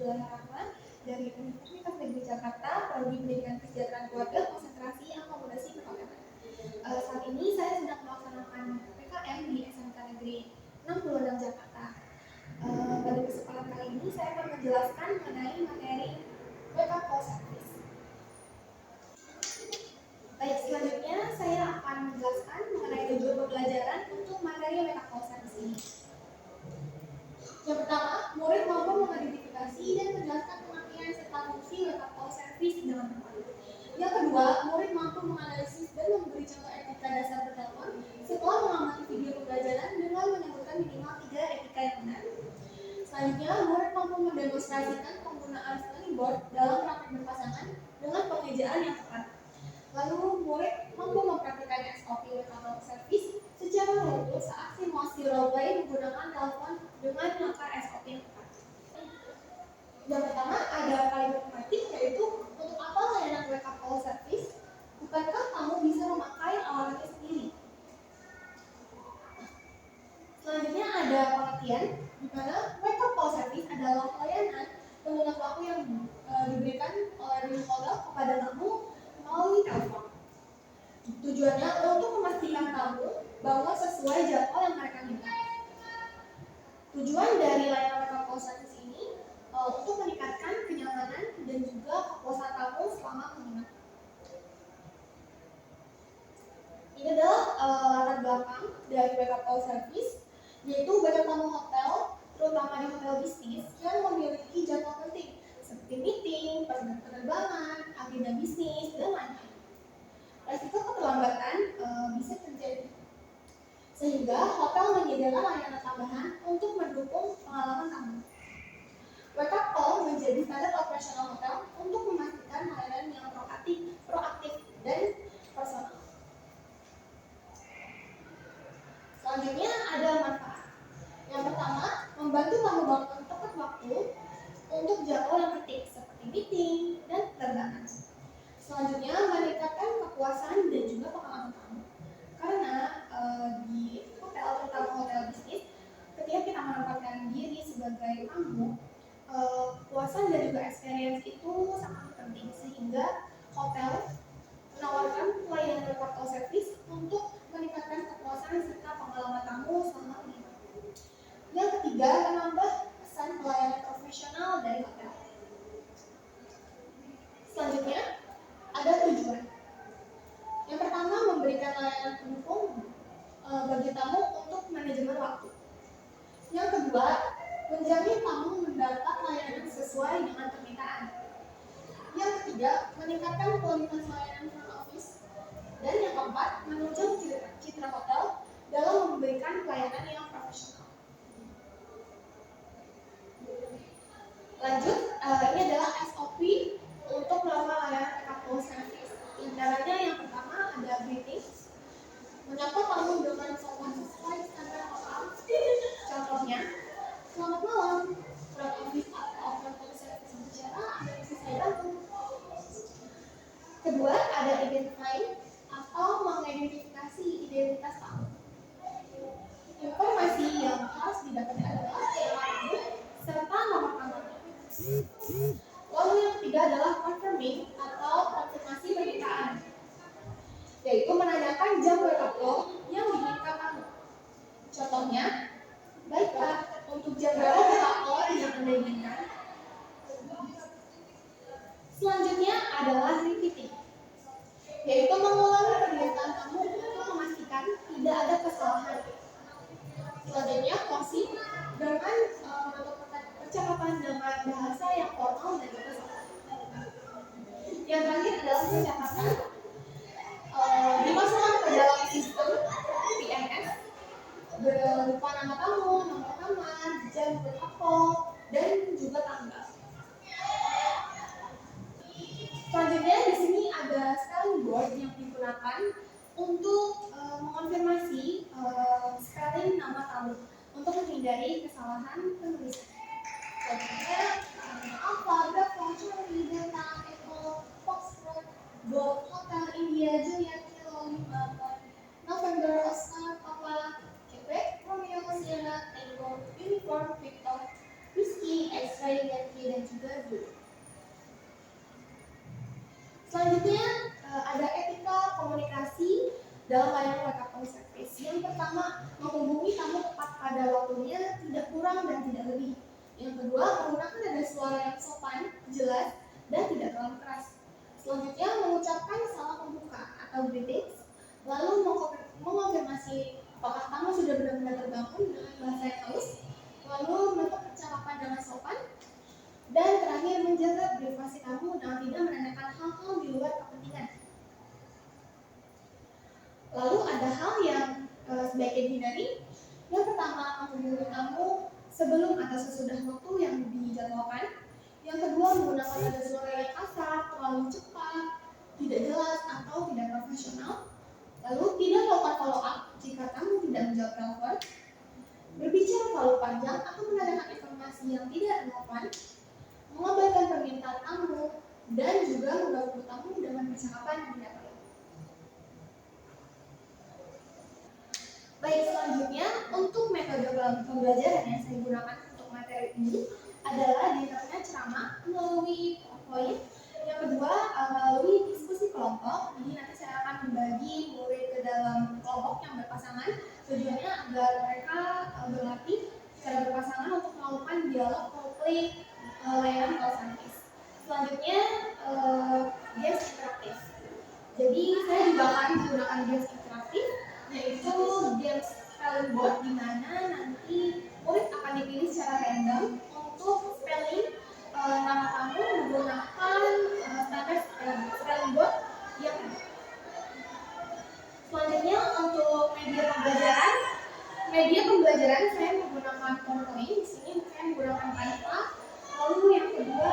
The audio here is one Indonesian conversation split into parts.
Abdullah Rahman dari Universitas Negeri Jakarta, Prodi Pendidikan Kesejahteraan Keluarga, konsentrasi akomodasi perhotelan. Saat ini saya sedang melaksanakan PKM di SMK Negeri 66 Jakarta. Pada kesempatan kali ini saya akan menjelaskan mengenai materi wake up call service. Baik, selanjutnya saya akan menjelaskan mengenai tujuan pembelajaran untuk materi wake up call service ini. Yang pertama, murid mampu mengidentifikasi dan menjelaskan pengertian serta fungsi wake up call service dengan tepat. Yang kedua, murid mampu menganalisis dan memberi contoh etika dasar bertelepon setelah mengamati video pembelajaran dengan menyebutkan minimal 3 etika yang benar. Selanjutnya, murid mampu mendemonstrasikan penggunaan spelling board dalam praktik berpasangan dengan pengejaan yang tepat. Lalu, murid mampu mempraktikkan SOP wake up call service secara rutin saat simulasi roleplay menggunakan telepon dengan mengakar SOP yang tepat. Yang pertama, ada kalimat pemantik, yaitu untuk apa layanan wake up call service? Bukankah kamu bisa memakai alatnya sendiri? Selanjutnya ada pengertian, di mana wake up call service adalah layanan pengguna waktu yang diberikan oleh remote model kepada tamu melalui telepon. Tujuannya untuk memastikan tamu bahwa sesuai jadwal yang mereka minta. Tujuan dari layanan wake up call service ini untuk meningkatkan kenyamanan dan juga kepuasan tamu selama menginap. Ini adalah latar belakang dari wake up call service, yaitu banyak tamu hotel, terutama di hotel bisnis, yang memiliki jadwal penting seperti meeting, penerbangan, agenda bisnis, dan lain-lain. Resiko keterlambatan bisa terjadi, sehingga hotel menyediakan layanan tambahan untuk mendukung pengalaman tamu. Wake up call menjadi standar operasional hotel untuk memastikan layanan yang proaktif dan personal. Selanjutnya ada manfaat. Yang pertama, membantu tamu bangun tepat waktu untuk jadwal yang penting seperti meeting dan penerbangan. Selanjutnya, meningkatkan kepuasan dan juga pengalaman tamu. Karena di hotel, terutama hotel bisnis, ketika kita menempatkan diri sebagai tamu, kepuasan dan juga experience itu sangat penting, sehingga hotel menawarkan pelayanan wake up call service untuk meningkatkan kepuasan serta pengalaman tamu selama menginap. Yang ketiga, menambah kesan pelayanan profesional dari hotel. Selanjutnya, ada tujuan. Yang pertama, memberikan layanan pendukung bagi tamu untuk manajemen waktu. Yang kedua, menjamin tamu mendapat layanan sesuai dengan permintaan. Yang ketiga, meningkatkan kualitas layanan front office. Dan yang keempat, menunjang citra hotel dalam memberikan pelayanan yang profesional. Lanjut, ini adalah SOP untuk melakukan layanan wake up call service. Intinya yang pertama ada greetings, menyapa tamu dengan sopan sesuai standar hotel. Contohnya, selamat malam, front office atau front office service berbicara, ada bisa saya bantu. Kedua, ada identifying atau mengidentifikasi identitas tamu. Informasi yang harus didapat adalah nama tamu serta nomor kamar. Lalu yang ketiga adalah confirming atau konfirmasi permintaan, yaitu menanyakan jam wake up call yang diinginkan tamu. Contohnya, baiklah, untuk jam berapa wake up call yang Anda inginkan? Selanjutnya adalah repeating, yaitu mengulangi pernyataan tamu untuk memastikan tidak ada kesalahan. Selanjutnya, closing dengan menutup percakapan dengan bahasa yang formal dan juga sopan. Yang terakhir adalah pencatatan, dimasukkan ke dalam sistem PMS berupa nama tamu, nomor kamar, jam wake up call, dan juga tanggal. Selanjutnya di sini ada spelling board yang digunakan untuk mengonfirmasi spelling nama tamu untuk menghindari kesalahan penulisan. Selanjutnya Alpha, Bravo, Charlie, Delta, Echo, Foxtrot, Golf, Hotel, India, Juliet, Kilo, Lima, November, Oscar, Papa, Quebec, Romeo, Sierra, Tango, Uniform, Victor, Whiskey, X-Ray, Yankee, dan juga Selanjutnya ada etika komunikasi dalam layanan wake up call service. Yang pertama, menghubungi tamu tepat pada waktunya, tidak kurang dan tidak lebih. Yang kedua, menggunakan nada suara yang sopan, jelas, dan tidak terlalu keras. Selanjutnya, mengucapkan salam pembuka atau greetings, lalu mengonfirmasi apakah tamu sudah benar-benar terbangun dengan bahasa yang halus, lalu menutup percakapan dengan sopan, dan terakhir menjaga privasi tamu dengan tidak menanyakan hal-hal di luar kepentingan. Lalu ada hal yang sebaiknya dihindari. Yang pertama, menghubungi tamu sebelum atau sesudah waktu yang dijadwalkan. Yang kedua, menggunakan nada suara yang kasar, terlalu cepat, tidak jelas, atau tidak profesional. Lalu tidak melakukan follow up jika tamu tidak menjawab telepon. Berbicara terlalu panjang atau menanyakan informasi yang tidak relevan. Mengabaikan permintaan tamu dan juga mengganggu tamu dengan percakapan yang tidak perlu. Baik, selanjutnya untuk metode pembelajaran yang saya gunakan untuk materi ini adalah diantaranya ceramah melalui PowerPoint. Yang kedua melalui diskusi kelompok. Jadi nanti saya akan membagi murid ke dalam kelompok yang berpasangan. Tujuannya agar mereka berlatih secara berpasangan untuk melakukan dialog role-play layanan call service. Selanjutnya games interaktif. Jadi saya juga akan menggunakan games interaktif, yaitu games spelling board, di mana nanti murid akan dipilih secara random untuk spelling nama tamu menggunakan standar spelling board yang ada. Selanjutnya untuk media pembelajaran saya menggunakan PowerPoint. Di sini saya menggunakan Canva. Lalu yang kedua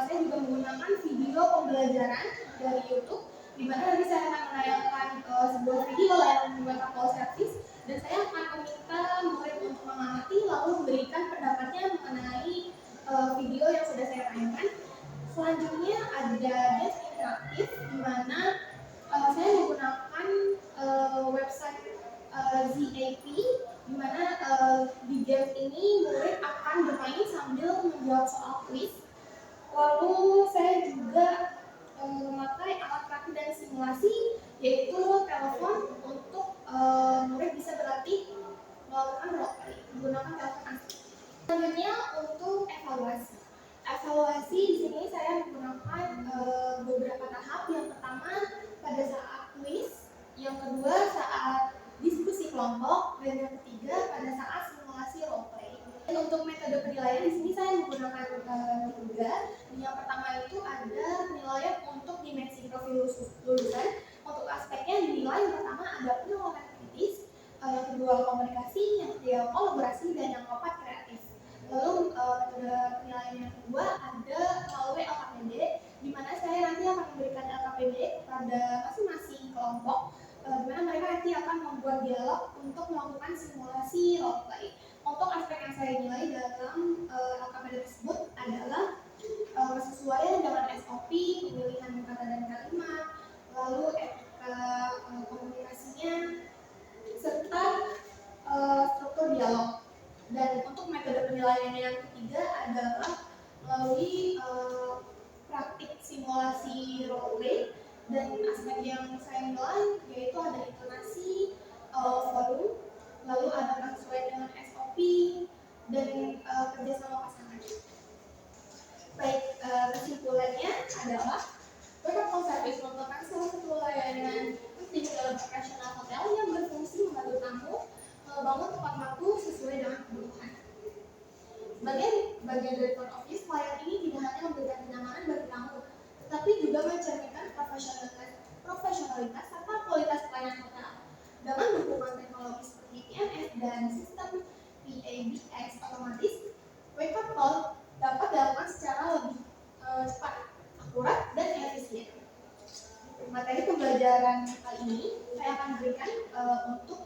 saya juga menggunakan video pembelajaran dari YouTube, di mana nanti saya akan menayangkan sebuah video layanan wake up call service, dan saya akan meminta murid untuk mengamati lalu memberikan pendapatnya mengenai video yang sudah saya tayangkan. Selanjutnya ada games interaktif, di mana saya menggunakan website ZAP, di mana di games ini murid akan bermain sambil menjawab soal quiz. Lalu saya juga memakai alat praktik dan simulasi, yaitu telepon untuk murid bisa berlatih melakukan role-play menggunakan telepon asli. Selanjutnya untuk evaluasi. Evaluasi di sini saya menggunakan beberapa tahap. Yang pertama pada saat quiz, yang kedua saat diskusi kelompok, dan yang ketiga pada saat simulasi role-play. Untuk metode penilaian di sini saya menggunakan tiga. Yang pertama itu ada penilaian untuk dimensi profil lulusan. Untuk aspeknya dinilai, yang pertama ada penilaian kritis, yang kedua komunikasi, yang ketiga kolaborasi, dan yang keempat kreatif. Lalu metode penilaian yang kedua ada melalui LKPD, di mana saya nanti akan memberikan LKPD kepada masing-masing kelompok, di mana mereka nanti akan membuat dialog untuk melakukan simulasi role play. Untuk aspek yang saya nilai dalam LKPD tersebut adalah kesesuaian dengan SOP, pemilihan kata dan kalimat, lalu etika komunikasinya, serta struktur dialog. Dan untuk metode penilaian yang ketiga adalah melalui praktik simulasi role play, dan aspek yang saya nilai yaitu ada intonasi, volume, lalu ada kesesuaian dengan SOP, dan kerjasama pasangan. Baik, kesimpulannya adalah wake up call service merupakan salah satu layanan penting dalam operasional hotel yang berfungsi membantu tamu membangun tempat waktu sesuai dengan kebutuhan. Sebagai bagian dari front office, layanan ini tidak hanya memberikan kenyamanan bagi tamu, tetapi juga mencerminkan profesionalitas serta kualitas pelayanan hotel. Dengan dukungan teknologi seperti PMS dan sistem PABX otomatis, wake up call dapat dilakukan secara lebih cepat, akurat, dan efisien. Materi pembelajaran kali ini saya akan berikan untuk